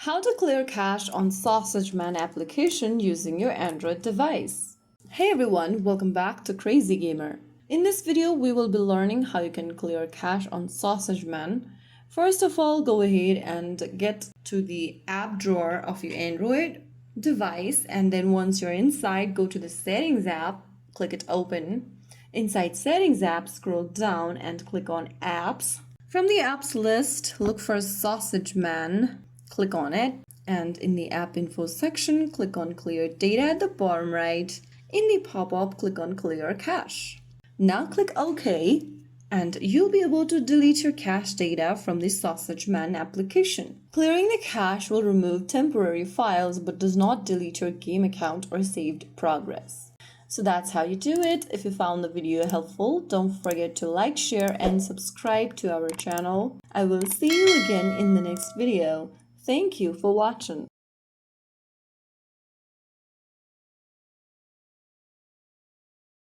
How to clear cache on SausageMan application using your Android device. Hey everyone, welcome back to Crazy Gamer. In this video, we will be learning how you can clear cache on SausageMan. First of all, go ahead and get to the app drawer of your Android device, and then once you're inside, go to the Settings app, click it open. Inside Settings app, scroll down and click on Apps. From the apps list, look for SausageMan. Click on it, and in the app info section, click on clear data at the bottom right. In the pop-up, click on clear cache. Now click OK, and you'll be able to delete your cache data from the SausageMan application. Clearing the cache will remove temporary files but does not delete your game account or saved progress. So that's how you do it. If you found the video helpful, don't forget to like, share, and subscribe to our channel. I will see you again in the next video. Thank you for watching.